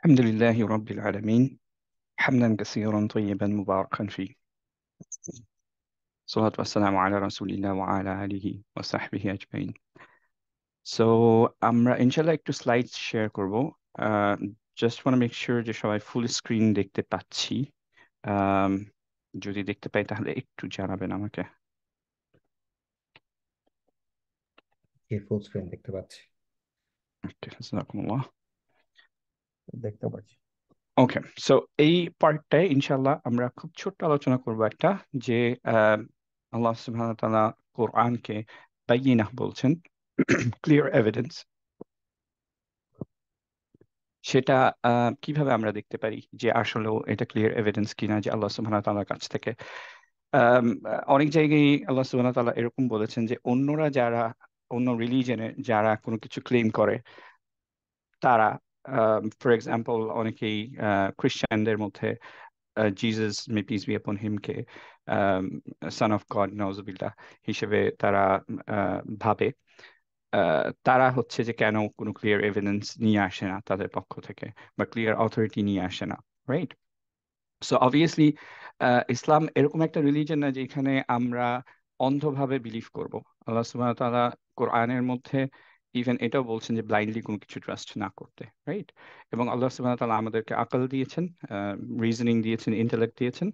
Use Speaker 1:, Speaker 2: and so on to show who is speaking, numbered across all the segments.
Speaker 1: الحمد لله رب العالمين حمدا كثيرا طيبا مباركا فيه الصلاة والسلام على رسول الله وعلى آله وصحبه أجمعين. So আমরা ইনশাল্লাহ একটু স্লাইড শেয়ার করব। জাস্ট ওয়ান্ট মেক শিওর যে সবাই ফুল স্ক্রিন দেখতে পাচ্ছি। আম, যদি দেখতে পাই তাহলে একটু জানাবেন আমাকে।
Speaker 2: ফুল স্ক্রিন দেখতে পাচ্ছি।
Speaker 1: Okay, জাযাকুমুল্লাহ।
Speaker 2: দেখতে পাচ্ছি।
Speaker 1: ওকে, সো এই পার্টটায় ইনশাল্লাহ আমরা খুব ছোট্ট আলোচনা করব একটা, যে আহ, আল্লাহ সুবহানাহু ওয়া তাআলা কোরআনকে বাইয়িনাহ বলছেন, ক্লিয়ার এভিডেন্স। সেটা কিভাবে আমরা দেখতে পারি যে আসলেও এটা ক্লিয়ার এভিডেন্স কিনা যে আল্লাহ সুবহানাহু ওয়া তাআলার কাছ থেকে। অনেক জায়গায় আল্লাহ সুবহানাহু ওয়া তাআলা এরকম বলেছেন যে অন্যরা যারা, অন্য রিলিজনে যারা কোনো কিছু ক্লেম করে, তারা ফর এক্সাম্পল অনেকেই খ্রিস্টানদের মধ্যে জিসাস মে পিস বি আপন হিমকে সন অফ গড নাউজুবিল্লাহ হিসেবে তারা ভাবে। তারা হচ্ছে যে কেন কোনো ক্লিয়ার এভিডেন্স নিয়ে আসে না তাদের পক্ষ থেকে, বা ক্লিয়ার অথরিটি নিয়ে আসে না, রাইট? সো অবভিয়াসলি ইসলাম এরকম একটা রিলিজন না যেখানে আমরা অন্ধভাবে বিলিভ করব। আল্লাহ সুবহানাহু ওয়া তাআলা কোরআনের মধ্যে ইভেন এটাও বলছেন যে ব্লাইন্ডলি কোনো কিছু ট্রাস্ট না করতে, রাইট? এবং আল্লাহ সুবহানাহু ওয়া তাআলা আমাদেরকে আকল দিয়েছেন, রিজনিং দিয়েছেন, ইন্টেলেক্ট দিয়েছেন,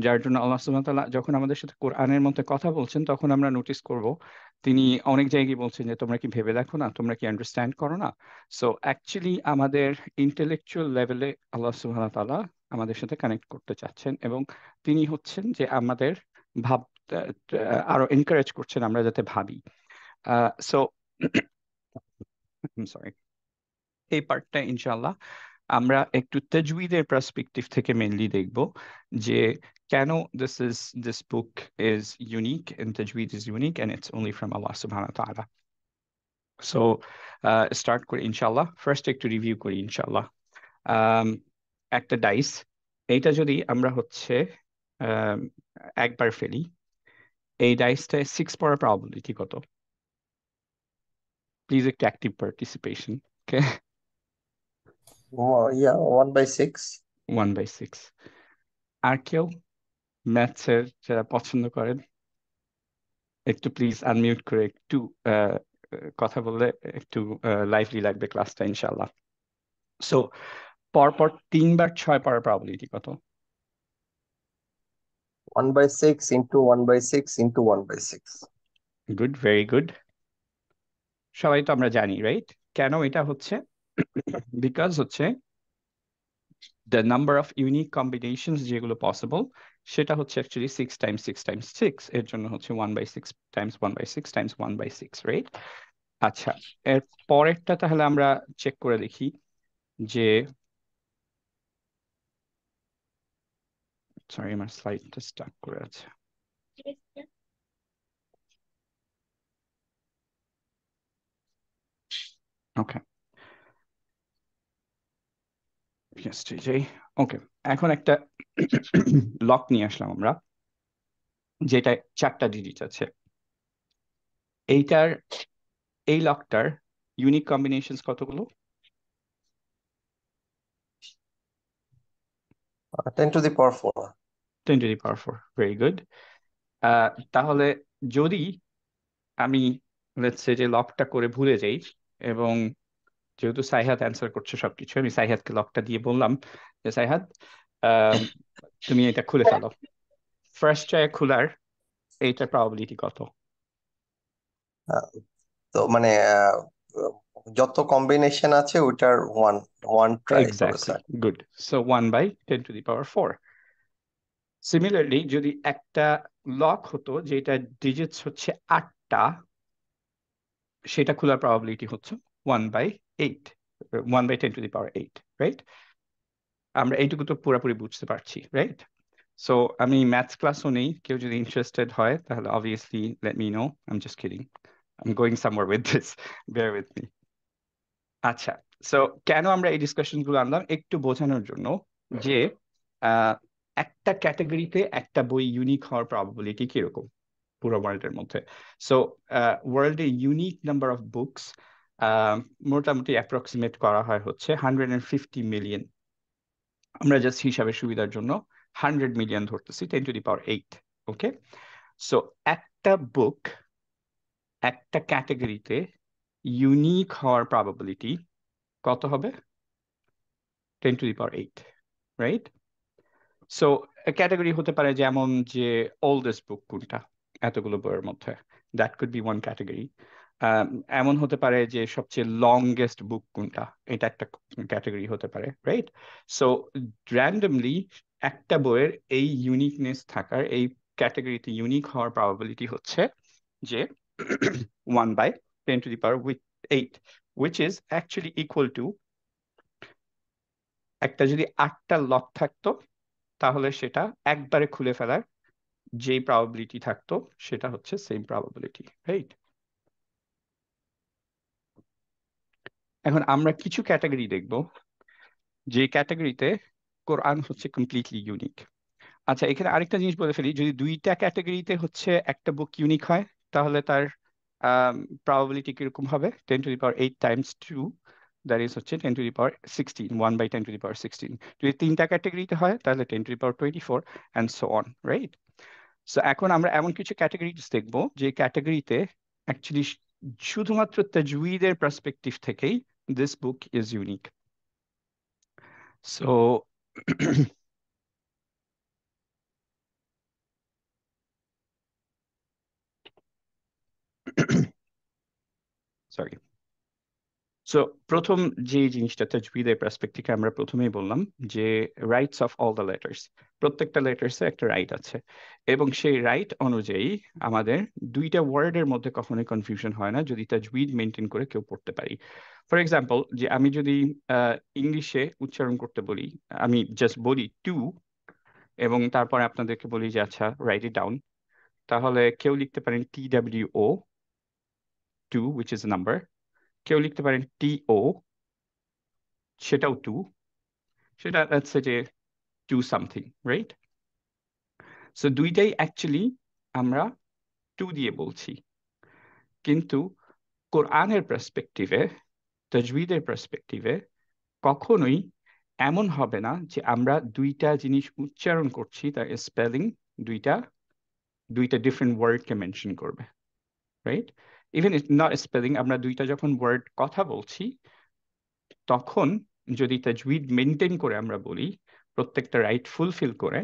Speaker 1: যার জন্য আল্লাহ সুবহানাহু ওয়া তাআলা যখন আমাদের সাথে কোরআনের মধ্যে কথা বলছেন তখন আমরা নোটিস করব তিনি অনেক জায়গায় বলছেন যে তোমরা কি ভেবে দেখো না, তোমরা কি আন্ডারস্ট্যান্ড করো না। সো অ্যাকচুয়ালি আমাদের ইন্টেলেকচুয়াল লেভেলে আল্লাহ সুবহানাহু ওয়া তাআলা আমাদের সাথে কানেক্ট করতে চাচ্ছেন, এবং তিনি হচ্ছেন যে আমাদের ভাব আরো এনকারেজ করছেন আমরা যাতে ভাবি। সো সরি, এই পার্টটা ইনশাল্লাহ আমরা একটু তাজউীদের পার্সপেক্টিভ থেকে মেইনলি দেখব যে কেন this book is unique and tajweed is unique and it's only from Allah subhanahu wa ta'ala. So start করি ইনশাল্লাহ। ফার্স্ট একটু রিভিউ করি ইনশাল্লাহ। আম, একটা ডাইস, এইটা যদি আমরা হচ্ছে আম, একবার ফেলি, এই ডাইসটায় 6 পড়ার প্রবাবিলিটি কত? প্লিজ একটু অ্যাক্টিভ পার্টিসিপেশন। ওকে,
Speaker 2: 1/6।
Speaker 1: 1/6। আর কেউ ম্যাথসের যারা পছন্দ করেন একটু প্লিজ আনমিউট করে একটু আহ, কথা বললে একটু লাইভলি লাগবে ক্লাসটা ইনশাল্লাহ। সো পরপর 3বার 6 পড়ার প্রবাবিলিটি কত?
Speaker 2: 1/6 into 1/6 into 1/6।
Speaker 1: Good, very good. সবাই তো আমরা জানি, রাইট? কেন এটা হচ্ছে? বিকজ হচ্ছে the number of unique combinations যেগুলো পসিবল সেটা হচ্ছে অ্যাকচুয়ালি 6 times 6 times 6, এর জন্য হচ্ছে 1/6 times 1/6 times 1/6, রাইট? আচ্ছা, এর পরেরটা তাহলে আমরা চেক করে দেখি যে, সরি আমার স্লাইডটা স্টাক করে আছে। ওকে, ওকে, এখন একটা লক নিয়ে আসলাম আমরা, যেটা 4টা ডিজিট আছে। এইটার, এই লকটার ইউনিক কম্বিনেশনস কতগুলো?
Speaker 2: 10^4।
Speaker 1: 10^4, ভেরি গুড। তাহলে যদি আমি লেটস সে যে লকটা করে ভুলে যাই, এবং যেহেতু সাইহাত অ্যান্সার করছে সবকিছু, আমি সাইহাতকে লকটা দিয়ে বললাম যে সাইহাত, আহ, তুমি এটা খুলে ফেলো। ফার্স্ট ট্রাই খোলার এইটার প্রবাবিলিটি কত?
Speaker 2: তো মানে যত কম্বিনেশন আছে ওইটার ওয়ান ওয়ান ট্রাই হবে
Speaker 1: exactly,
Speaker 2: sir.
Speaker 1: Good. So 1/10^4। Similarly যদি একটা লক হতো যেটা ডিজিটস হচ্ছে 8টা, সেটা খোলার প্রবাবিলিটি হচ্ছে 1/8, 1/10^8, রাইট? আমরা এইটুকু তো পুরোপুরি বুঝতে পারছি, রাইট? সো আমি ম্যাথস ক্লাসও নেই, কেউ যদি ইন্টারেস্টেড হয় তাহলে obviously let me know, I am just kidding, I am going somewhere with this, bear with me. আচ্ছা, সো কেন আমরা এই ডিসকাশন গুলো আনলাম? একটু বোঝানোর জন্য যে আহ, একটা ক্যাটাগরিতে একটা বই ইউনিক হওয়ার প্রবাবিলিটি কিরকম পুরো ওয়ার্ল্ডের মধ্যে। সো ওয়ার্ল্ডে ইউনিক নাম্বার অফ বুকস মোটামুটি অ্যাপ্রক্সিমেট করা হয় হচ্ছে 150 মিলিয়ন আমরা জাস্ট হিসাবের সুবিধার জন্য 100 মিলিয়ন ধরতেছি, 10⁸ ওকে। সো একটা বুক একটা ক্যাটাগরিতে ইউনিক হওয়ার প্রবাবিলিটি কত হবে? 10⁸, রাইট? সো ক্যাটাগরি হতে পারে যেমন যে ওল্ডেস্ট বুক কোনটা এতগুলো বইয়ের মধ্যে, that could be one category. এমন হতে পারে যে সবচেয়ে লংগেস্ট বুক কোনটা, এটা একটা ক্যাটাগরি হতে পারে, রাইট? সো র্যান্ডমলি একটা বইয়ের এই ইউনিকনেস থাকার, এই ক্যাটাগরিতে ইউনিক হওয়ার প্রবাবিলিটি হচ্ছে যে 1/10⁸, which is actually equal to, একটা যদি 8টা লক থাকতো তাহলে সেটা একবারে খুলে ফেলার যে প্রবাবিলিটি থাকতো সেটা হচ্ছে সেম প্রবাবিলিটি, রাইট? এখন আমরা কিছু ক্যাটাগরি দেখব যে ক্যাটাগরিতে কোরআন হচ্ছে কমপ্লিটলি ইউনিক। আচ্ছা, এখানে আরেকটা জিনিস বলে ফেলি, যদি দুইটা ক্যাটাগরিতে হচ্ছে একটা বুক ইউনিক হয় তাহলে তার প্রবাবিলিটি কিরকম হবে? 10⁸ টাইমস 2, দ্যাট ইজ হচ্ছে 10⁻16, 1/10⁻16। যদি তিনটা ক্যাটাগরিতে হয় তাহলে 10⁻24 and so on, right? So এখন আমরা এমন কিছু ক্যাটাগরিজ দেখবো যে ক্যাটাগরিতে অ্যাকচুয়ালি শুধুমাত্র তাজউইদের পার্সপেক্টিভ থেকেই this book is unique. So sorry. So প্রথম যে জিনিসটা তাজউইদের পার্সপেক্টিভে আমরা প্রথমেই বললাম যে rights of all the letters, প্রত্যেকটা লেটার্সে একটা রাইট আছে, এবং সেই রাইট অনুযায়ী আমাদের দুইটা ওয়ার্ডের মধ্যে কখনোই কনফিউশন হয় না যদি তাজউইদ মেনটেন করে কেউ পড়তে পারি। ফর এক্সাম্পল, যে আমি যদি ইংলিশে উচ্চারণ করতে বলি, আমি জাস্ট বলি টু, এবং তারপরে আপনাদেরকে বলি যে আচ্ছা রাইট ইট ডাউন, তাহলে কেউ লিখতে পারেন TWO, two, which is number. কেউ লিখতে পারেন TO, সেটাও টু, সেটা হচ্ছে যে টু সামথিং, রাইট? সো দুইটাই অ্যাকচুয়ালি আমরা টু দিয়ে বলছি, কিন্তু কোরআনের পার্সপেক্টিভে, তাজউইদের পার্সপেক্টিভে কখনোই এমন হবে না যে আমরা দুইটা জিনিস উচ্চারণ করছি তার স্পেলিং দুইটা দুইটা ডিফারেন্ট ওয়ার্ডকে মেনশন করবে, রাইট? ইভেন নট স্পেলিং, আমরা দুইটা যখন ওয়ার্ড কথা বলছি তখন যদি তাজউইদ মেনটেন করে আমরা বলি, প্রত্যেকটা রাইট ফুলফিল করে,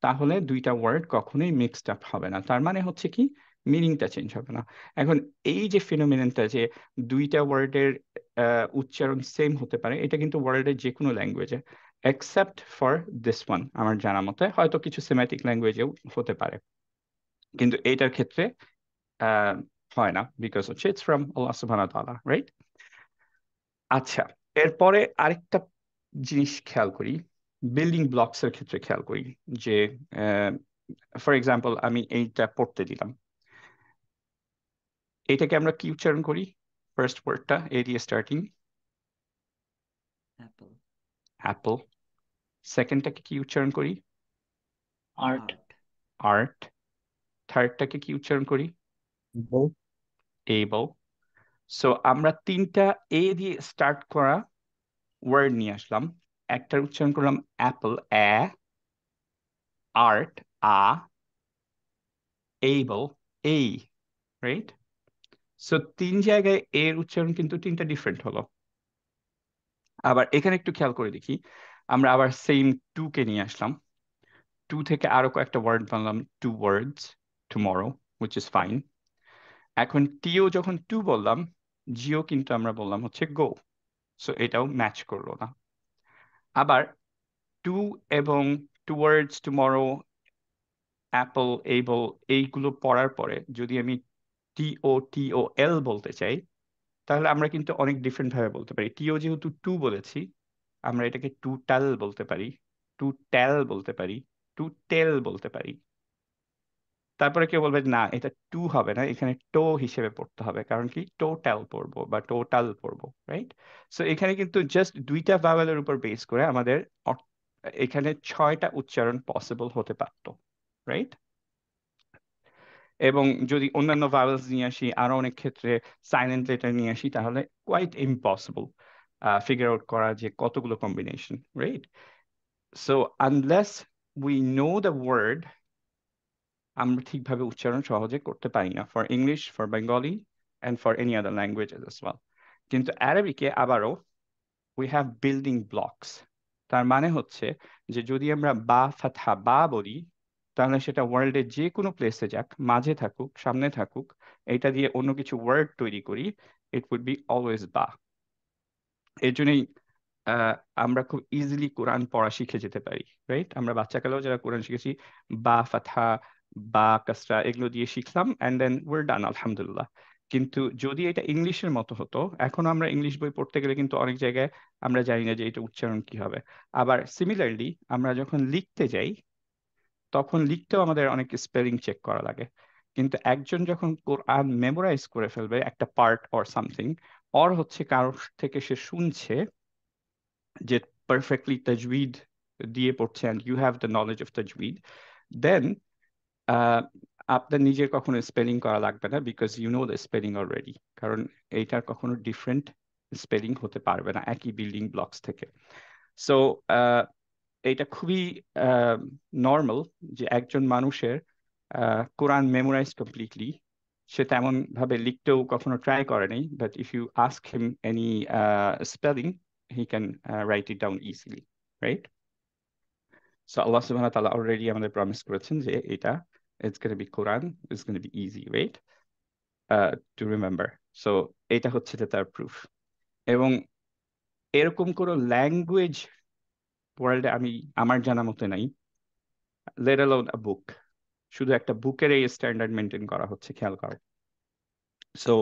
Speaker 1: তাহলে দুইটা ওয়ার্ড কখনোই মিক্সড আপ হবে না। তার মানে হচ্ছে কি, মিনিংটা চেঞ্জ হবে না। এখন এই যে ফিনোমিনানটা যে দুইটা ওয়ার্ডের উচ্চারণ সেম হতে পারে, এটা কিন্তু ওয়ার্ল্ডের যে কোনো ল্যাঙ্গুয়েজে এক্সেপ্ট ফর দিস ওয়ান, আমার জানা মতে হয়তো কিছু সেমেটিক ল্যাঙ্গুয়েজেও হতে পারে, কিন্তু এইটার ক্ষেত্রে আহ, হয় না, বিকজ হচ্ছে ইটস ফ্রম আল্লাহ সুবহানাহু ওয়া তাআলা, রাইট? আচ্ছা, এরপরে আরেকটা জিনিস খেয়াল করি, বিল্ডিং ব্লকস এর ক্ষেত্রে খেয়াল করি যে ফর এক্সাম্পল আমি এইটা পড়তে দিলাম, এটাকে আমরা কি উচ্চারণ করি? ফার্স্ট ওয়ার্ডটা এ দিয়ে স্টার্টিং,
Speaker 3: অ্যাপল,
Speaker 1: অ্যাপল। সেকেন্ডটাকে কি উচ্চারণ করি?
Speaker 4: Art,
Speaker 3: art,
Speaker 1: art. থার্ডটাকে কি উচ্চারণ করি?
Speaker 4: বউ,
Speaker 1: এবল। সো আমরা তিনটা এ দিয়ে স্টার্ট করা ওয়ার্ড নিয়ে আসলাম, একটার উচ্চারণ করলাম অ্যাপল, অ্যা, আর্ট, আ, এবল, এই, রাইট? সো তিন জায়গায় এর উচ্চারণ কিন্তু তিনটা ডিফারেন্ট হলো। আবার এখানে একটু খেয়াল করে দেখি, আমরা আবার সেম টু কে নিয়ে আসলাম, টু থেকে আরো কয়েকটা ওয়ার্ড বানলাম, two words, tomorrow, which is fine. এখন টিও যখন টু বললাম, জিও কিন্তু আমরা বললাম হচ্ছে গো, সো এটাও ম্যাচ করলো না। আবার টু এবং টুয়ার্ডস, টুমরো, অ্যাপল, এবল, এইগুলো পড়ার পরে যদি আমি TOTOL বলতে চাই, তাহলে আমরা কিন্তু অনেক ডিফারেন্ট ভাবে বলতে পারি। টিও যেহেতু টু বলেছি, আমরা এটাকে টু টাল বলতে পারি, টু টেল বলতে পারি, টু টেল বলতে পারি। তারপরে কেউ বলবে না, এটা টু হবে না, এখানে টো হিসেবে পড়তে হবে, কারণ কি টোটাল পড়বো বা টোটাল পড়বো, রাইট? সো এখানে কিন্তু জাস্ট দুইটা ভাওয়েলের উপর বেস করে আমাদের এখানে 6টা উচ্চারণ পসিবল হতে পারতো, রাইট? এবং যদি অন্যান্য ভাওয়েলস নিয়ে আসি, আরো অনেক ক্ষেত্রে সাইলেন্ট লেটার নিয়ে আসি, তাহলে কোয়াইট ইম্পসিবল ফিগার আউট করা যে কতগুলো combination, right? So unless we know the word, আমরা ঠিকভাবে উচ্চারণ সহজে করতে পারি না, for English, for Bengali and for any other languages as well। কিন্তু অ্যারাবিকে আবারও we have building blocks। তার মানে হচ্ছে যে যদি আমরা বা ফাতহা বা বলি, তাহলে সেটা ওয়ার্ল্ডের যে কোনো প্লেসে যাক, মাঝে থাকুক, সামনে থাকুক, এটা দিয়ে অন্য কিছু ওয়ার্ড তৈরি করি, ইট উড বি অলওয়েজ বা। এর জন্যই আহ, আমরা খুব ইজিলি কোরআন পড়া শিখে যেতে পারি, রাইট? আমরা বাচ্চাকালেও যারা কোরআন শিখেছি, বা ফাতহা, বা কাসরা, এগুলো দিয়ে শিখলাম, অ্যান্ড দেন ওয়ার ডান, আলহামদুলিল্লাহ। কিন্তু যদি এটা ইংলিশের মতো হতো, এখন আমরা ইংলিশ বই পড়তে গেলে কিন্তু অনেক জায়গায় আমরা জানি না যে এটা উচ্চারণ কি হবে। আবার সিমিলারলি আমরা যখন লিখতে যাই, তখন লিখতেও আমাদের অনেক স্পেলিং চেক করা লাগে। কিন্তু একজন যখন কোরআন মেমোরাইজ করে ফেলবে একটা পার্ট অর সামথিং, অর হচ্ছে কারোর থেকে সে শুনছে যে পারফেক্টলি তাজউইদ দিয়ে পড়ছে, and you have the knowledge of তাজউইদ, দেন আপনার নিজের কখনো স্পেলিং করা লাগবে না, because you know the spelling already. কারণ এইটার কখনো ডিফারেন্ট স্পেলিং হতে পারবে না একই বিল্ডিং ব্লকস থেকে। সো এটা খুবই নর্মাল যে একজন মানুষের কোরআন মেমোরাইজ কমপ্লিটলি, সে তেমন ভাবে লিখতেও কখনো ট্রাই করেনি, but if you ask him any spelling, he can write it down easily, right? So আল্লাহ সুবহানাহু ওয়া তাআলা অলরেডি আমাদের প্রমিস করেছেন যে এটা it's gonna be Quran, it's gonna be easy, right, to remember. So এটা হচ্ছে যে তার প্রুফ। এবং এরকম কোনো ল্যাঙ্গুয়েজ ওয়ার্ল্ডে আমার জানা মতে নাই, লেট অ্যালোন আ বুক। শুধু একটা বুকের এই স্ট্যান্ডার্ড মেনটেন করা হচ্ছে, খেয়াল করো। So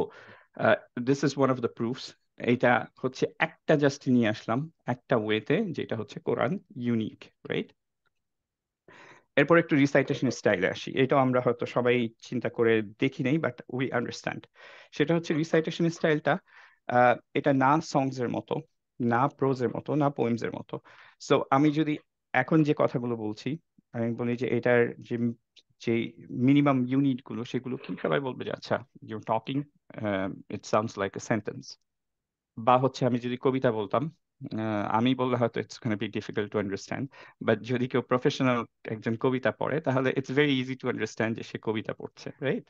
Speaker 1: this is one of the proofs. এইটা হচ্ছে একটা জাস্ট নিয়ে আসলাম একটা ওয়েতে, যেটা হচ্ছে কোরআন ইউনিক, রাইট? এরপর একটু রিসাইটেশন স্টাইলে আসি। এটাও আমরা হয়তো সবাই চিন্তা করে দেখি নাই, বাট উই আন্ডারস্ট্যান্ড। সেটা হচ্ছে রিসাইটেশন স্টাইলটা, এটা না সংস এর মতো, না প্রোজ এর মতো, না পোয়েমস এর মতো। সো আমি যদি এখন যে কথাগুলো বলছি, আমি বলি যে এটার যে যে মিনিমাম ইউনিট গুলো, সেগুলো কি? সবাই বলবে যে আচ্ছা, you talking, it sounds like a sentence. বা হচ্ছে আমি যদি কবিতা বলতাম, আমি বললে হয়তো it's gonna be difficult to understand, but যদি কেউ প্রফেশনাল একজন কবিতা পড়ে, তাহলে it's very easy to understand যে সে কবিতা পড়ছে, রাইট?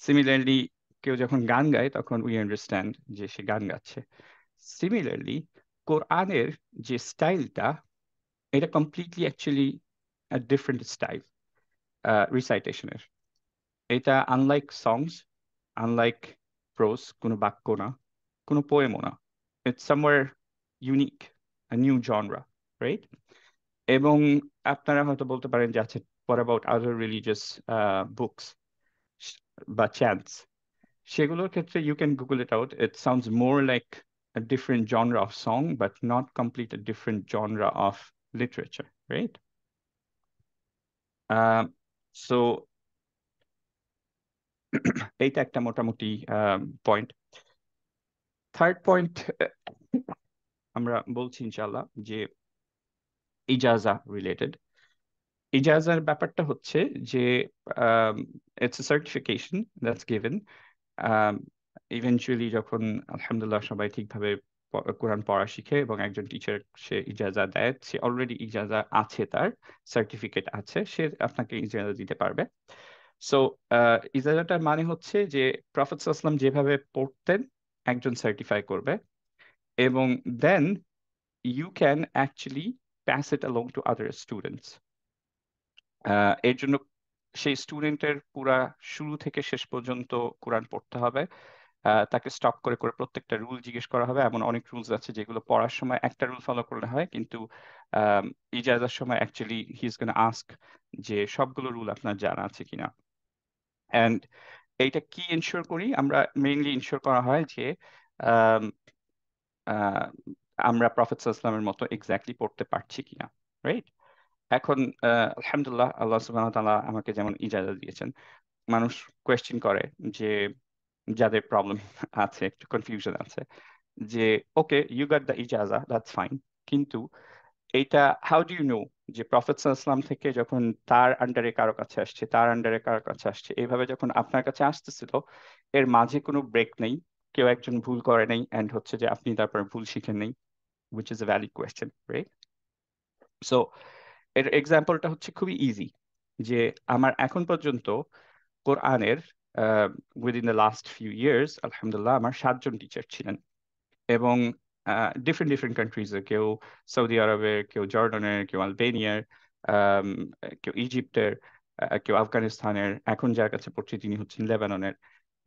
Speaker 1: সিমিলারলি কেউ যখন গান গায়, তখন উই আন্ডারস্ট্যান্ড যে সে গান গাচ্ছে। সিমিলারলি কোরআনের যে স্টাইলটা, এটা কমপ্লিটলি অ্যাকচুয়ালি ডিফারেন্ট স্টাইল রিসাইটেশনের। এটা আনলাইক সংস, আনলাইক প্রোজ, কোনো বাক্য না, কোনো পোয়েমও না। It's somewhere unique, a new genre, right? এবং আপনারা হয়তো বলতে পারেন যে আচ্ছা, what about other religious books বা chants? সেগুলোর ক্ষেত্রে you can Google it out. It sounds more like a different genre of song, but not complete a different genre of literature, right? So এইটা একটা মোটামুটি পয়েন্ট। থার্ড পয়েন্ট আমরা বলছি ইনশাল্লাহ যে ইজাজা রিলেটেড। ইজাজার ব্যাপারটা হচ্ছে যে it's a certification that's given eventually, যখন আলহামদুলিল্লাহ সবাই ঠিকভাবে কোরআন পড়া শিখে এবং একজন টিচার সে ইজাজা দেয়, সে অলরেডি ইজাজা আছে, তার সার্টিফিকেট আছে, সে আপনাকে ইজাজা দিতে পারবে। সো ইজাজাটার মানে হচ্ছে যে প্রফেট সাল্লাল্লাহু আলাইহি ওয়াসাল্লাম যেভাবে পড়তেন, একজন সার্টিফাই করবে, এবং then you can actually pass it along to other students। এর জন্য সেই স্টুডেন্টের পুরা শুরু থেকে শেষ পর্যন্ত কোরআন পড়তে হবে। তাকে স্টপ করে করে প্রত্যেকটা রুল জিজ্ঞেস করা হবে। এমন অনেক রুলস আছে যেগুলো পড়ার সময় একটা রুল ফলো করলে হয়, কিন্তু ইজাজার সময় actually he is gonna ask যে সবগুলো রুল আপনার জানা আছে কিনা। অ্যান্ড এইটা কি ইনশিওর করি আমরা? মেইনলি ইনশিওর করা হয় যে আম, আহ, আমরা প্রফেট সাল্লাল্লাহু আলাইহি ওয়াসাল্লামের মতো এক্স্যাক্টলি পড়তে পারছি কিনা, রাইট? এখন আলহামদুলিল্লাহ, আল্লাহ সুবহানাহু ওয়া তাআলা আমাকে যেমন ইজাজত দিয়েছেন, মানুষ কোয়েশ্চেন করে যে যাদের প্রবলেম আছে, একটু কনফিউশন আছে, যে ওকে, ইউ গট দ্য ইজাজা, দ্যাটস ফাইন, কিন্তু এইটা হাউ ডু ইউ নো যে প্রফেট সাল্লাল্লাহু আলাইহি ওয়াসাল্লাম থেকে যখন তার আন্ডারে কারো কাছে আসছে, তার আন্ডারে কারো কাছে আসছে, এইভাবে যখন আপনার কাছে আসতেছিল, এর মাঝে কোনো ব্রেক নেই, কেউ একজন ভুল করে নেই, এন্ড হচ্ছে যে আপনি তারপর ভুল শিখেন নেই, which is a valid question, right? So এর এক্সাম্পলটা হচ্ছে খুবই ইজি, যে আমার এখন পর্যন্ত কোরআনের within the last few years আলহামদুলিল্লাহ আমার 7জন টিচার ছিলেন, এবং ডিফারেন্ট ডিফারেন্ট কান্ট্রিজের, কেউ সৌদি আরবের, কেউ জর্ডানের, কেউ আলবেনিয়ার, আম, কেউ ইজিপ্টের, কেউ আফগানিস্তানের, এখন যার কাছে পড়ছি তিনি হচ্ছেন লেবাননের।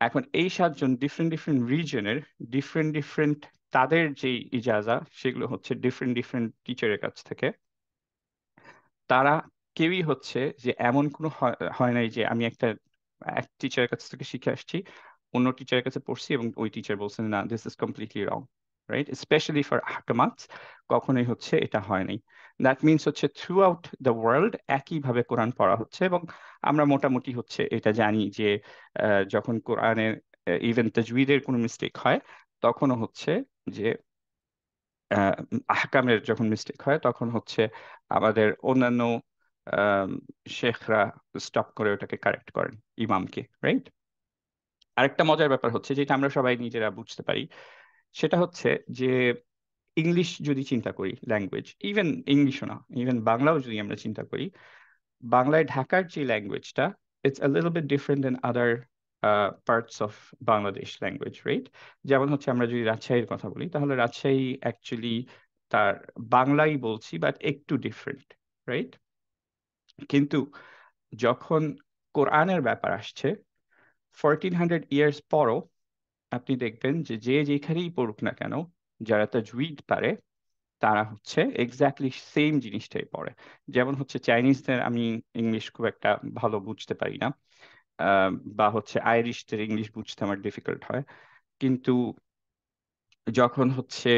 Speaker 1: এখন এই 7জন ডিফারেন্ট ডিফারেন্ট রিজনের ডিফারেন্ট ডিফারেন্ট তাদের যে ইজাজা সেগুলো হচ্ছে ডিফারেন্ট ডিফারেন্ট টিচারের কাছ থেকে। তারা কেউই হচ্ছে যে এমন কোনো হয় নাই যে আমি এক টিচারের কাছ থেকে শিখে আসছি, অন্য টিচারের কাছে পড়ছি এবং ওই টিচার বলছেন না this is completely wrong, right? Specially for আহকামাত কখনোই হচ্ছে এটা হয় নাই। দ্যাট মিনস হচ্ছে থ্রু আউট দ্য ওয়ার্ল্ড একইভাবে কোরআন পড়া হচ্ছে, এবং আমরা মোটামুটি হচ্ছে এটা জানি যে যখন কোরআনের ইভেন তাজউইদের কোনো মিস্টেক হয় তখনও হচ্ছে যে আহ, আহকামের যখন মিস্টেক হয় তখন হচ্ছে আমাদের অন্যান্য আম, শেখরা স্টপ করে ওটাকে কারেক্ট করেন ইমামকে, রাইট? আরেকটা মজার ব্যাপার হচ্ছে যেটা আমরা সবাই নিজেরা বুঝতে পারি, সেটা হচ্ছে যে ইংলিশ যদি চিন্তা করি, ল্যাঙ্গুয়েজ, ইভেন ইংলিশও না, ইভেন বাংলাও যদি আমরা চিন্তা করি, বাংলায় ঢাকার যে ল্যাঙ্গুয়েজটা, it's a little bit different then other parts of Bangladesh language, right? যেমন হচ্ছে আমরা যদি রাজশাহীর কথা বলি, তাহলে রাজশাহী অ্যাকচুয়ালি তার বাংলাই বলছি বাট একটু ডিফারেন্ট, রাইট? কিন্তু যখন কোরআনের ব্যাপার আসছে 1400 ইয়ার্স পরও আপনি দেখবেন যে যে যেখানেই পড়ুক না কেন, যারা তাজউইদ পারে তারা হচ্ছে এক্স্যাক্টলি সেম জিনিসটাই পড়ে। যেমন হচ্ছে চাইনিজদের আমি ইংলিশ খুব একটা ভালো বুঝতে পারি না, বা হচ্ছে আইরিশদের ইংলিশ বুঝতে আমার ডিফিকাল্ট হয়, কিন্তু যখন হচ্ছে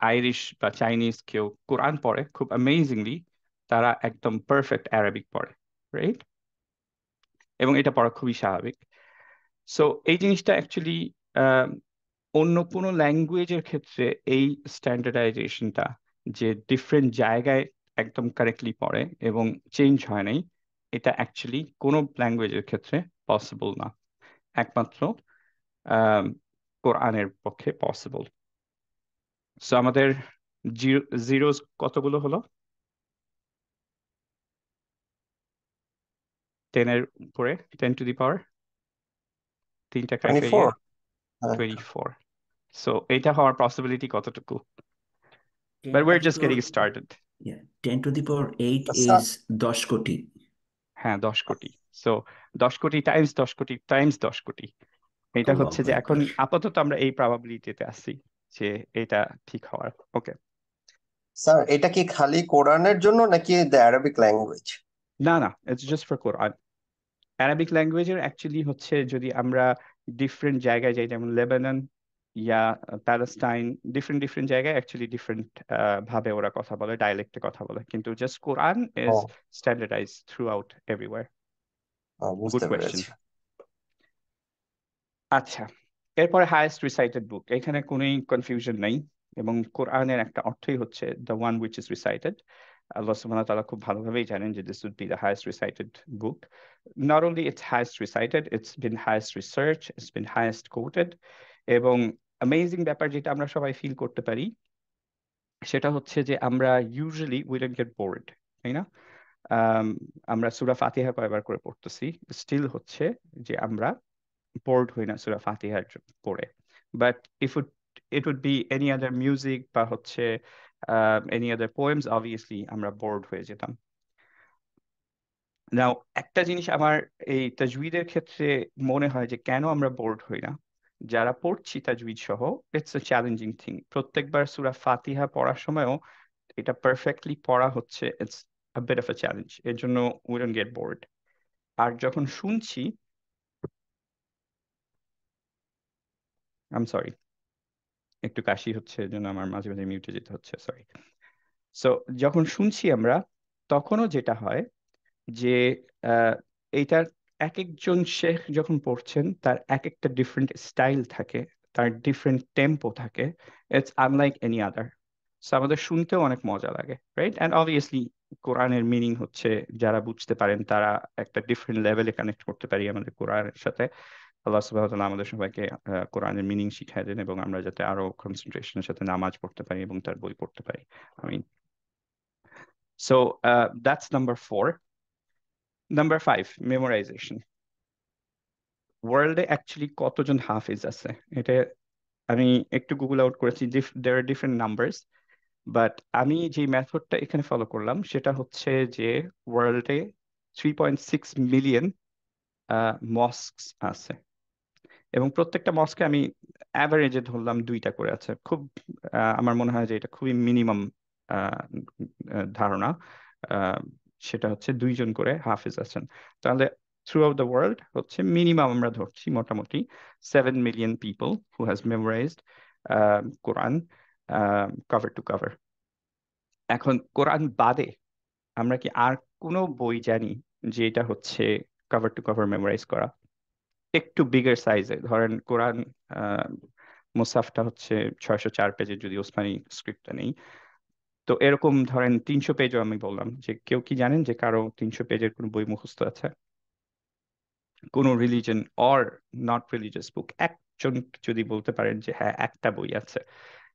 Speaker 1: আইরিশ বা চাইনিজ কেউ কোরআন পড়ে খুব অ্যামেজিংলি তারা একদম পারফেক্ট অ্যারাবিক পড়ে, রাইট? এবং এটা পড়া খুবই স্বাভাবিক। সো এই জিনিসটা অ্যাকচুয়ালি অন্য কোনো ল্যাঙ্গুয়েজের ক্ষেত্রে এই স্ট্যান্ডার্ডাইজেশনটা যে ডিফারেন্ট জায়গায় একদম কারেক্টলি পড়ে এবং চেঞ্জ হয় নাই, এটা অ্যাকচুয়ালি কোনো ল্যাঙ্গুয়েজের ক্ষেত্রে পসিবল না, একমাত্র আহ, কোরআনের পক্ষে পসিবল। সো আমাদের জিরোজ কতগুলো হলো? 10-এর উপরে, 10 টু দি পাওয়ার 3টা
Speaker 2: 24।
Speaker 1: ক্রাইটেরিয়া,
Speaker 2: হ্যাঁ
Speaker 1: 24। সো এটা হওয়ার পসিবিলিটি কতটুকু?
Speaker 3: 10
Speaker 1: but
Speaker 3: to
Speaker 1: we're
Speaker 3: the
Speaker 1: just
Speaker 3: power,
Speaker 1: getting started.
Speaker 3: yeah, 10 to the power 8
Speaker 2: আচ্ছা
Speaker 3: is 10 কোটি।
Speaker 1: হ্যাঁ, 10 কোটি। সো 10 কোটি টাইমস 10 কোটি টাইমস 10 কোটি, এটা হচ্ছে
Speaker 3: আল্লাহু
Speaker 1: যে এখন
Speaker 3: আকবার।
Speaker 1: আপাতত আমরা এই প্রবাবিলিটিতে আছি যে এটা ঠিক হওয়ার। ওকে,
Speaker 2: স্যার, এটা কি খালি কোরআনের জন্য নাকি দ্য অ্যারাবিক ল্যাঙ্গুয়েজ?
Speaker 1: না না, ইটস জাস্ট ফর কোরআন। অ্যারাবিক ল্যাঙ্গুয়েজের অ্যাকচুয়ালি হচ্ছে যদি আমরা ডিফারেন্ট জায়গায় যাই, যেমন লেবানন ইয়া প্যালেস্টাইন, ডিফারেন্ট ডিফারেন্ট জায়গায় অ্যাকচুয়ালি ডিফারেন্ট ভাবে ওরা কথা বলে, ডায়ালেক্টে কথা বলে, কিন্তু জাস্ট কোরআন
Speaker 2: ও
Speaker 1: is standardize throughout everywhere. Good
Speaker 2: বুঝতে
Speaker 1: কোয়েশ্চেন।
Speaker 2: পেরেছি।
Speaker 1: আচ্ছা, এরপরে হায়েস্ট রিসাইটেড বুক, এখানে কোনোই কনফিউশন নাই, এবং কোরআনের একটা অর্থই হচ্ছে the one which is recited. আল্লাহ সুবহানাহু ওয়া তাআলা খুব ভালোভাবেই জানেন যে this would be the highest recited book. Not only it's highest recited, it's been highest research, it's been highest quoted. এবং অ্যামেজিং ব্যাপার যেটা আমরা সবাই ফিল করতে পারি সেটা হচ্ছে যে আমরা usually we don't get board, তাই না? আম, আমরা সূরা ফাতিহা কয়বার করে পড়তেছি, স্টিল হচ্ছে যে আমরা bored হই না সূরা ফাতিহার পড়ে। But if it would be any other music বা হচ্ছে এনি আদার পোয়েমস, অবভিয়াসলি আমরা বোর্ড হয়ে যেতাম। নাও একটা জিনিস আমার এই তাজউইদের ক্ষেত্রে মনে হয় যে কেন আমরা বোর্ড হই না, যারা পড়ছি তাজউইদ সহ, ইটস এ চ্যালেঞ্জিং থিং। প্রত্যেকবার সূরা ফাতিহা পড়ার সময়ও এটা পারফেক্টলি পড়া হচ্ছে, it's a bit of a challenge, এর জন্য উই ডোন্ট গেট বোর্ড। আর যখন শুনছি, আই এম সরি, একটু কাশি হচ্ছে, এর জন্য আমার মাঝে মাঝে মিউটে যেতে হচ্ছে, সরি। সো যখন শুনছি আমরা, তখনও যেটা হয় যে আহ, এইটার এক একজন শেখ যখন পড়ছেন তার এক একটা ডিফারেন্ট স্টাইল থাকে, তার ডিফারেন্ট টেম্পো থাকে, it's unlike any other. So আমাদের শুনতেও অনেক মজা লাগে, রাইট? অ্যান্ড অবভিয়াসলি কোরআনের মিনিং হচ্ছে যারা বুঝতে পারেন তারা একটা ডিফারেন্ট লেভেলে কানেক্ট করতে পারি আমাদের কোরআনের সাথে। আল্লাহ সুবহানাহু ওয়া তাআলা আমাদের সবাইকে কোরআনের মিনিং শিখায় দেন এবং আমরা যাতে আরো কনসেন্ট্রেশনের সাথে নামাজ পড়তে পারি এবং তার বই পড়তে পারি। আমি So that's number 4. Number 5, memorization. ওয়ার্ল্ডে অ্যাকচুয়ালি কতজন হাফিজ আছে এটা আমি একটু গুগল আউট করেছি। দেয়ার আর ডিফারেন্ট নাম্বারস, বাট আমি যে মেথডটা এখানে ফলো করলাম সেটা হচ্ছে যে ওয়ার্ল্ডে 3.6 মিলিয়ন মস্কস আছে, এবং প্রত্যেকটা মস্কে আমি অ্যাভারেজে ধরলাম 2টা করে আছে। খুব আমার মনে হয় যে এটা খুবই মিনিমাম ধারণা। আহ, সেটা হচ্ছে 2জন করে হাফিজ আছেন। তাহলে থ্রু আউট দ্য ওয়ার্ল্ড হচ্ছে মিনিমাম আমরা ধরছি মোটামুটি 7 million people who has memorized কোরআন কভার টু কভার। এখন কোরআন বাদে আমরা কি আর কোনো বই জানি যে এটা হচ্ছে কভার টু কভার মেমোরাইজ করা? একটু বিগার সাইজে ধরেন কোরআন মুসাফটা হচ্ছে 604 পেজের, যদি ওসমানী স্ক্রিপ্টটা নেই। তো এরকম ধরেন 300 পেজও আমি বললাম, যে কেউ কি জানেন যে কারো 300 পেজের কোনো বই মুখস্থ আছে? কোনো religion or not religious book একজন যদি বলতে পারেন যে হ্যাঁ একটা বই আছে,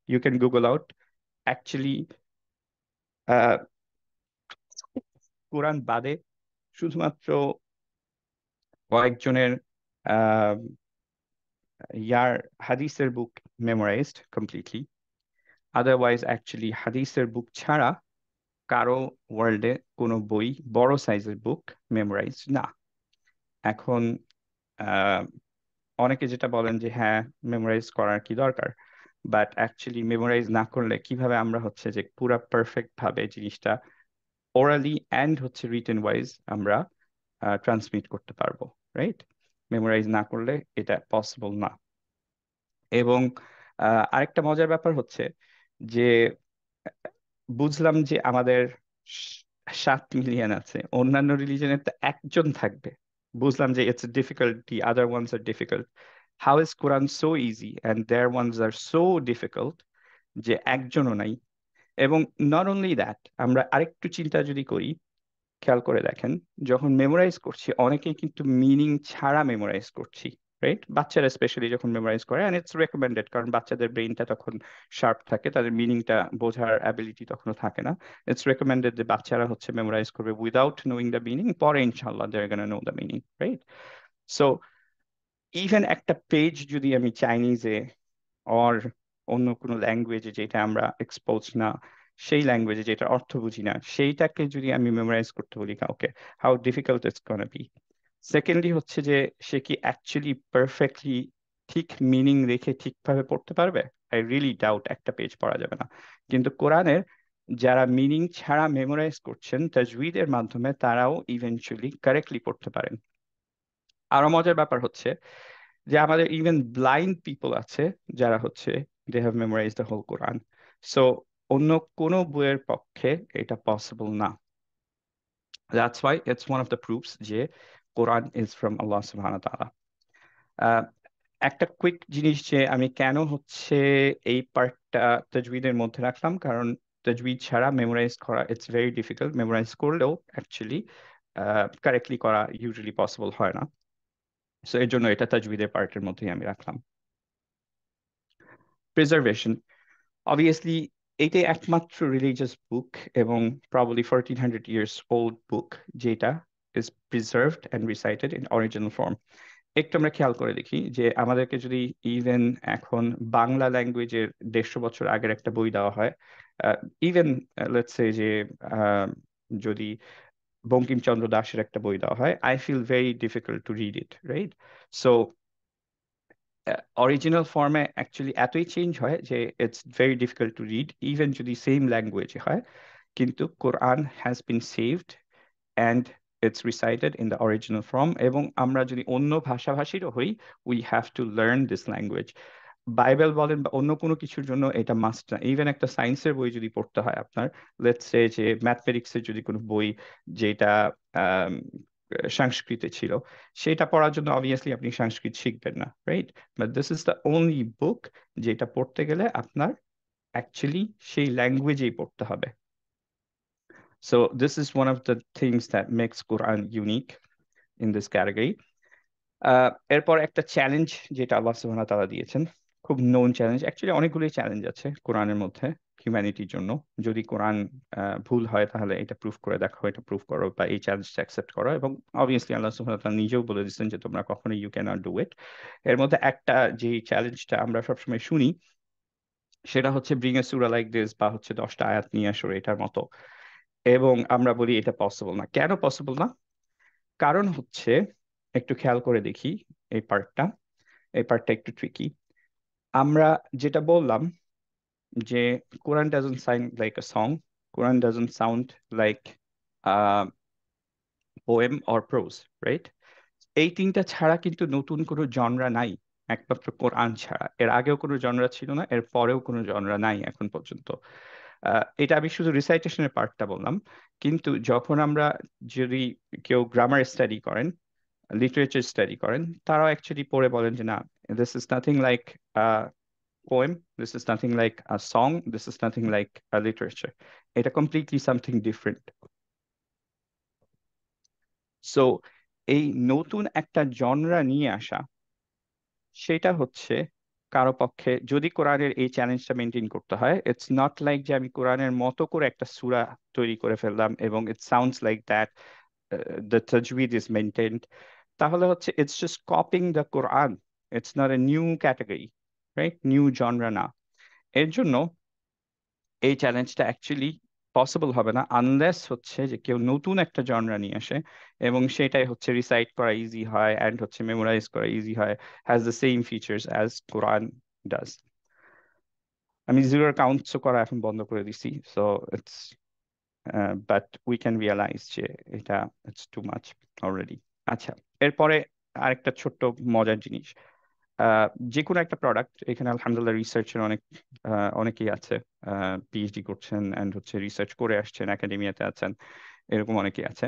Speaker 1: you can Google out. Actually কোরআন বাদে শুধুমাত্র কয়েকজনের আহ ইয়ার হাদিসের book memorized completely. Otherwise actually হাদিসের বুক ছাড়া কারো ওয়ার্ল্ডে কোনো বই বড় সাইজের বুক মেমোরাইজ না। এখন আহ, অনেকে যেটা বলেন যে হ্যাঁ মেমোরাইজ করার কি দরকার, বাট অ্যাকচুয়ালি মেমোরাইজ না করলে কিভাবে আমরা হচ্ছে যে পুরা পারফেক্ট ভাবে জিনিসটা ওরালি অ্যান্ড হচ্ছে রিটেন ওয়াইজ আমরা ট্রান্সমিট করতে পারবো, রাইট? মেমোরাইজ না করলে এটা পসিবল না। এবং আরেকটা মজার ব্যাপার হচ্ছে যে বুঝলাম যে আমাদের 7 মিলিয়ন আছে, অন্যান্য রিলিজনের তো একজন থাকবে। বুঝলাম যে it's difficulty, other ones are difficult. How is কোরআন so easy and there ones are so difficult, যে একজনও নাই? এবং নট অনলি দ্যাট, আমরা আরেকটু চিন্তা যদি করি, খেয়াল করে দেখেন, যখন মেমোরাইজ করছি অনেকেই কিন্তু মিনিং ছাড়া মেমোরাইজ করছি, রাইট? বাচ্চারা স্পেশালি যখন মেমোরাইজ করে, অ্যান্ড ইটস রেকমেন্ডেড, কারণ বাচ্চাদের ব্রেইনটা তখন শার্প থাকে, তাদের মিনিংটা বোঝার অ্যাবিলিটি তখনও থাকে না। ইটস রেকমেন্ডেড যে বাচ্চারা হচ্ছে মেমোরাইজ করবে উইদাউট নোয়িং দ্য মিনিং, পরে ইনশাল্লাহ they are gonna know the meaning, right? So even একটা পেজ যদি আমি চাইনিজে অর অন্য কোনো ল্যাঙ্গুয়েজে যেটা আমরা এক্সপোজ না, সেই ল্যাঙ্গুয়েজে যেটা অর্থ বুঝি না, সেইটাকে যদি আমি মেমোরাইজ করতে বলি কাউকে, how difficult it's gonna B. Secondly হচ্ছে যে সে কি অ্যাকচুয়ালি পারফেক্টলি ঠিক মিনিং রেখে ঠিকভাবে পড়তে পারবে? আই রিয়েলি ডাউট, একটা পেজ পড়া যাবে না। কিন্তু কোরআনের যারা মিনিং ছাড়া মেমোরাইজ করছেন তাজউইদের মাধ্যমে, তারাও ইভেনচুয়ালি কারেক্টলি পড়তে পারেন। আরো মজার ব্যাপার হচ্ছে যে আমাদের ইভেন ব্লাইন্ড পিপল আছে যারা হচ্ছে they have memorize the whole কোরআন। সো অন্য কোনো বইয়ের পক্ষে এটা পসিবল না। That's why it's one of the proofs যে কোরআন ইজ ফ্রম আল্লাহ সুবহানাহু ওয়া তাআলা। একটা কুইক জিনিস, যে আমি কেন হচ্ছে এই পার্টটা তাজউইদের মধ্যে রাখলাম, কারণ তাজউইদ ছাড়া মেমোরাইজ করা ইটস ভেরি ডিফিকাল্ট। মেমোরাইজ করলেও অ্যাকচুয়ালি কারেক্টলি করা ইউজুয়ালি পসিবল হয় না। সো এর জন্য এটা তাজউইদের পার্টের মধ্যেই আমি রাখলাম। প্রিজার্ভেশন, অবভিয়াসলি এইটাই একমাত্র রিলিজিয়াস বুক এবং প্রবাবলি 1400 years old বুক যেটা is preserved and recited in original form. একটু আমরা খেয়াল করে দেখি যে আমাদেরকে যদি ইভেন এখন বাংলা ল্যাঙ্গুয়েজের 150 বছর আগের একটা বই দেওয়া হয়, ইভেন লেটস সে যে যদি বঙ্কিমচন্দ্র দাশের একটা বই দেওয়া হয়, I feel very difficult to read it, right? So original ফর্মে অ্যাকচুয়ালি এতই চেঞ্জ হয় যে it's very difficult to read, even যদি সেম ল্যাঙ্গুয়েজে হয়। কিন্তু Quran has been saved and it's recited in the original form. এবং আমরা যদি অন্য ভাষাভাষীরও হই, we have to learn this language. Bible বলেন বা অন্য কোনো কিছুর জন্য এটা মাস্ট না। ইভেন একটা সায়েন্সের বই যদি পড়তে হয় আপনার, লেটস সে যে ম্যাথমেটিক্সের যদি কোনো বই যেটা আম, সংস্কৃতে ছিল, সেটা পড়ার জন্য অবভিয়াসলি আপনি সংস্কৃত শিখবেন না, right? But this is the only বুক যেটা পড়তে গেলে আপনার অ্যাকচুয়ালি সেই ল্যাঙ্গুয়েজেই পড়তে হবে। So this is one of the things that makes Quran unique in this category. এরপর একটা চ্যালেঞ্জ যেটা আল্লাহ সুবহানাহু ওয়া তাআলা দিয়েছেন, খুব নোন চ্যালেঞ্জ, অ্যাকচুয়ালি অনেকগুলোই চ্যালেঞ্জ আছে কোরআনের মধ্যে হিউম্যানিটির জন্য। যদি কোরআন ভুল হয় তাহলে এটা প্রুফ করে দেখো, এটা প্রুফ করো, বা এই চ্যালেঞ্জটা অ্যাকসেপ্ট করো। এবং অবভিয়াসলি আল্লাহ সুবহানাহু ওয়া তাআলা নিজেও বলে দিচ্ছেন যে তোমরা কখনোই ইউ ক্যানট ডু ইট। এর মধ্যে একটা যে চ্যালেঞ্জটা আমরা সবসময় শুনি সেটা হচ্ছে bring a Surah like this, বা হচ্ছে 10টা আয়াত নিয়ে আসো এটার মতো। এবং আমরা বলি এটা পসিবল না। কেন পসিবল না? কারণ হচ্ছে, একটু খেয়াল করে দেখি এই পার্টটা, এই পার্টটা একটু ট্রিকি। আমরা যেটা বললাম যে Quran doesn't sound like a song, Quran doesn't sound like poem or prose, right? এই তিনটা ছাড়া কিন্তু নতুন কোনো জনরা নাই, একমাত্র কোরআন ছাড়া। এর আগেও কোনো জনরা ছিল না, এর পরেও কোনো জনরা নাই এখন পর্যন্ত। এটা আমি শুধু রিসাইটেশনের পার্টটা বললাম। কিন্তু যখন আমরা, যদি কেউ গ্রামার স্টাডি করেন, লিটারেচার স্টাডি করেন, তারাও অ্যাকচুয়ালি পড়ে বলেন যে না, this is nothing like poem, this is nothing like a song, this is nothing like a literature. এটা completely something different. So এই নতুন একটা জনরা নিয়ে আসা, সেটা হচ্ছে কারো পক্ষে, যদি কোরআনের এই চ্যালেঞ্জটা মেনটেন করতে হয়, ইটস নট লাইক যে আমি কোরআনের মতো করে একটা সূরা তৈরি করে ফেললাম এবং it sounds like that the তাজউইদ ইজ মেনটেন্ড। তাহলে হচ্ছে it's just copying the Quran, it's not a new category, right? New genre না। এর জন্য এই চ্যালেঞ্জটা অ্যাকচুয়ালি পসিবল হবে না, আনলেস হচ্ছে যে কেউ নতুন একটা জনরা নিয়ে আসে এবং সেটাই হচ্ছে রিসাইট করা ইজি হয় অ্যান্ড হচ্ছে মেমোরাইজ করা ইজি হয়, has the same features as কোরআন ডাজ। আমি জিরোর কাউন্টস করা এখন বন্ধ করে দিছি, so it's, but we can realize যে এটা ইটস টু মাচ অলরেডি। আচ্ছা, এরপরে আরেকটা ছোট্ট মজার জিনিস। যে কোনো একটা প্রোডাক্ট, এখানে আলহামদুলিল্লাহ রিসার্চের অনেকেই আছে, পিএইচডি করছেন অ্যান্ড হচ্ছে রিসার্চ করে আসছেন, একাডেমিয়াতে আছেন, এরকম অনেকেই আছে।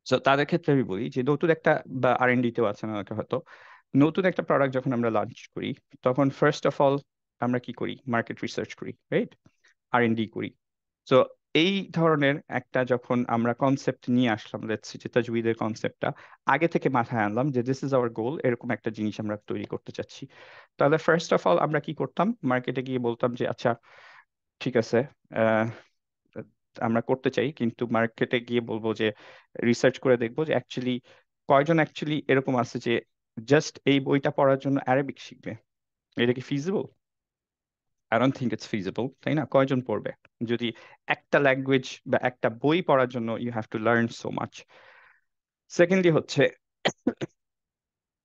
Speaker 1: তো তাদের ক্ষেত্রে আমি বলি যে নতুন একটা, বা আর&ডি তেও আছেন অনেকে হয়তো, নতুন একটা প্রোডাক্ট যখন আমরা লঞ্চ করি, তখন ফার্স্ট অফ অল আমরা কি করি? মার্কেট রিসার্চ করি, রাইট? আর&ডি করি। তো এই ধরনের একটা যখন আমরা কনসেপ্ট নিয়ে আসলাম, লেটস সে যে তাজউইদের কনসেপ্টটা আগে থেকে মাথায় আনলাম যে দিস ইজ আওয়ার গোল, এরকম একটা জিনিস আমরা তৈরি করতে চাচ্ছি, তাহলে ফার্স্ট অফ অল আমরা কি করতাম? মার্কেটে গিয়ে বলতাম যে আচ্ছা, ঠিক আছে, আহ, আমরা করতে চাই, কিন্তু মার্কেটে গিয়ে বলবো যে রিসার্চ করে দেখবো যে অ্যাকচুয়ালি কয়জন অ্যাকচুয়ালি এরকম আছে যে জাস্ট এই বইটা পড়ার জন্য অ্যারাবিক শিখবে। এটা কি feasible? I don't think it's feasible, তাই না? কয়জন পড়বে যদি একটা ল্যাঙ্গুয়েজ বা একটা বই পড়ার জন্য you have to learn so much? Secondly হচ্ছে,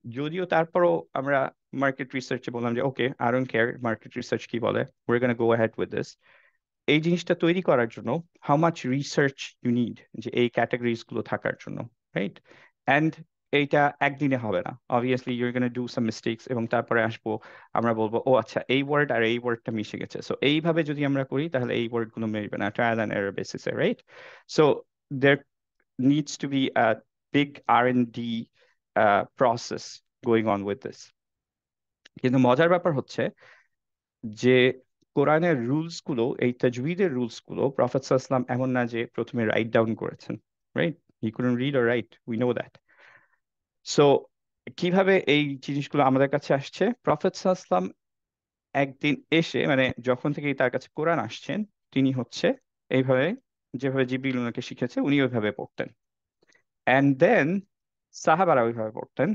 Speaker 1: যদিও তারপরও আমরা মার্কেট রিসার্চে বললাম যে okay, I don't care market research কি বলে, we are gonna go ahead with this. এই জিনিসটা তৈরি করার জন্য how much research you need, যে এই ক্যাটাগরিজ গুলো থাকার জন্য, রাইট? অ্যান্ড এইটা একদিনে হবে না, obviously your gonna do some mistakes, এবং তারপরে আসবো, আমরা বলবো ও আচ্ছা, এই ওয়ার্ড আর এই ওয়ার্ডটা মিশে গেছে, সো এইভাবে যদি আমরা করি তাহলে এই ওয়ার্ড গুলো মিলবে না, ট্রায়াল অ্যান্ড এরর বেসিসে, right? So there needs to be a big R and D process going on with this. কিন্তু মজার ব্যাপার হচ্ছে যে কোরআনের রুলস গুলো, এই তাজউইদের রুলস গুলো প্রফেট সাল্লাল্লাহু আলাইহি ওয়াসাল্লাম এমন না যে প্রথমে রাইট ডাউন করেছেন, right? He couldn't read or right, we know that. So কিভাবে এই জিনিসগুলো আমাদের কাছে আসছে? প্রফেট সাল্লাল্লাহু আলাইহি ওয়াসাল্লাম একদিন এসে, মানে যখন থেকে তার কাছে কোরআন আসছেন, তিনি হচ্ছে এইভাবে, যেভাবে জিবরিল ওনাকে শিখেছে উনি ওইভাবে পড়তেন, অ্যান্ড দেন সাহাবারা ওইভাবে পড়তেন,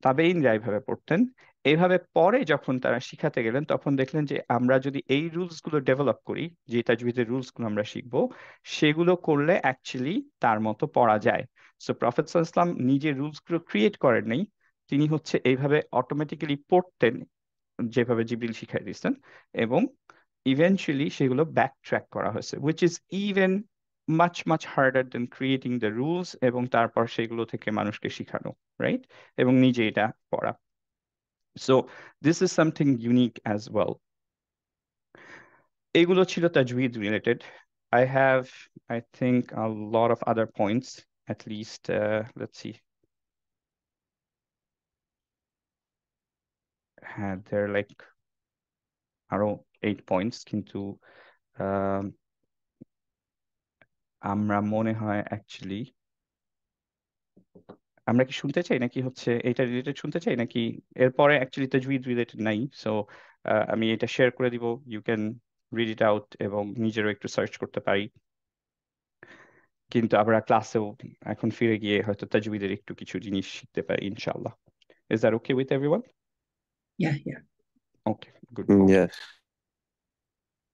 Speaker 1: তাবেঈনরা এইভাবে পড়তেন। এইভাবে পরে যখন তারা শিখাতে গেলেন, তখন দেখলেন যে আমরা যদি এই রুলস গুলো ডেভেলপ করি, যে তাজউইদের রুলস গুলো আমরা শিখবো, সেগুলো করলে অ্যাকচুয়ালি তার মতো পড়া যায়। সো প্রফেট সাল্লাল্লাহু আলাইহি ওয়াসাল্লাম নিজে রুলস গুলো ক্রিয়েট করেন নাই, তিনি হচ্ছে এইভাবে অটোমেটিক্যালি পড়তেন, যেভাবে জিবরিল শিখাই দিয়েছেন, এবং ইভেনচুয়ালি সেগুলো ব্যাক ট্র্যাক করা হয়েছে, which is even much much harder then creating the rules, এবং তারপর সেগুলো থেকে মানুষকে শিখানো, রাইট? এবং নিজে এটা পড়া। So this is something unique as well. এগুলো ছিল তাজউইদ related. I have, I think, a lot of other points, at least, let's see. হ্যাঁ, there are like আরো 8 points, কিন্তু আহ, আমরা মনে হয় অ্যাকচুয়ালি আমরা কি শুনতে চাই নাকি হচ্ছে এটা রিলেটেড শুনতে চাই নাকি এরপরে অ্যাকচুয়ালি তাজউইদ রিলেটেড নাই, সো আমি এটা শেয়ার করে দিব, you can read it out এবং নিজেরও একটু সার্চ করতে পারি, কিন্তু আমরা ক্লাসেও এখন ফিরে গিয়ে হয়তো তাজউইদের একটু কিছু জিনিস শিখতে পারি ইনশাআল্লাহ। Is that okay with everyone?
Speaker 4: yeah.
Speaker 1: Okay, good. Okay,
Speaker 5: Yes.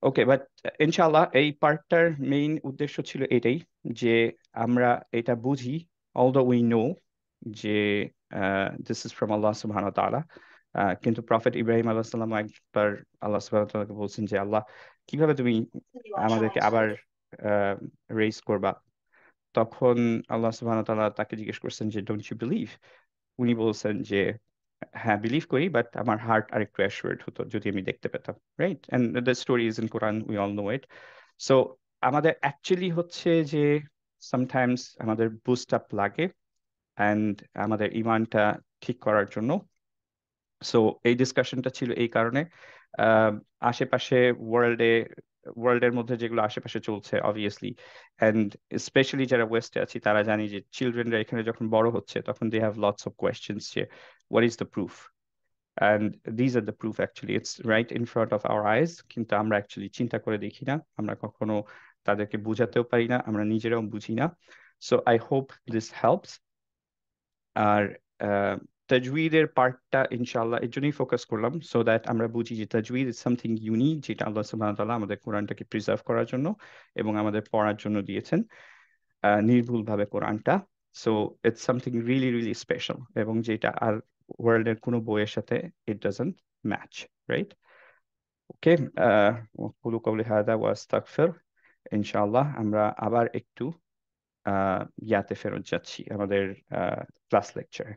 Speaker 1: Okay, but ইনশাআল্লাহ এই পার্টটার মেইন উদ্দেশ্য ছিল এটাই যে আমরা এটা বুঝি, অলদো উই নো যে দিস ইজ ফ্রম আল্লাহ সুবহানাহু ওয়া তাআলা, কিন্তু প্রফেট ইব্রাহিম আলাইহিস সালাম একবার আল্লাহ সুবহানাহু ওয়া তাআলাকে বলছেন যে আল্লাহ কিভাবে তুমি আমাদেরকে আবার রেইজ করবা, তখন আল্লাহ সুবহানাহু ওয়া তাআলা তাকে জিজ্ঞেস করছেন যে ডোন্ট ইউ বিলিভ, উনি বলছেন যে হ্যাঁ বিলিভ করি, বাট আমার হার্ট আরেকটু অ্যাসুরেড হতো যদি আমি দেখতে পেতাম, right? And the story is in কোরআন, we all know it. So আমাদের অ্যাকচুয়ালি হচ্ছে যে সামটাইমস আমাদের বুস্ট আপ লাগে অ্যান্ড আমাদের ইমানটা ঠিক করার জন্য। সো এই ডিসকাশনটা ছিল এই কারণে আহ, আশেপাশে ওয়ার্ল্ডের মধ্যে যেগুলো আশেপাশে চলছে অবভিয়াসলি, অ্যান্ড স্পেশালি যারা ওয়েস্টে আছি তারা জানি যে চিলড্রেনরা এখানে যখন বড় হচ্ছে তখন they have lots of questions যে what is the proof, and these are the proof, actually it's right in front of our eyes, কিন্তু আমরা অ্যাকচুয়ালি চিন্তা করে দেখি না, আমরা কখনো তাদেরকে বুঝাতেও পারি না, আমরা নিজেরাও বুঝি না। So I hope this helps. আর তাজউইদের পার্টটা ইনশাআল্লাহ এর জন্যই ফোকাস করলাম, সো দ্যাট আমরা বুঝি যে তাজউইদ ইজ সামথিং ইউনিক, যেটা আল্লাহ সুবহানাহু ওয়া তাআলা আমাদের কোরআনটাকে প্রিজার্ভ করার জন্য এবং আমাদের পড়ার জন্য দিয়েছেন নির্ভুলভাবে কোরআনটা। So it's something really really special, এবং যেটা আর ওয়ার্ল্ডের কোনো বইয়ের সাথে ইট ডাজন্ট ম্যাচ, রাইট? ওকে, কুলু কওলি হাদা ওয়া আস্তাগফির। ইনশাআল্লাহ আমরা আবার একটু ইয়াতে ফেরত যাচ্ছি আমাদের ক্লাস লেকচারে।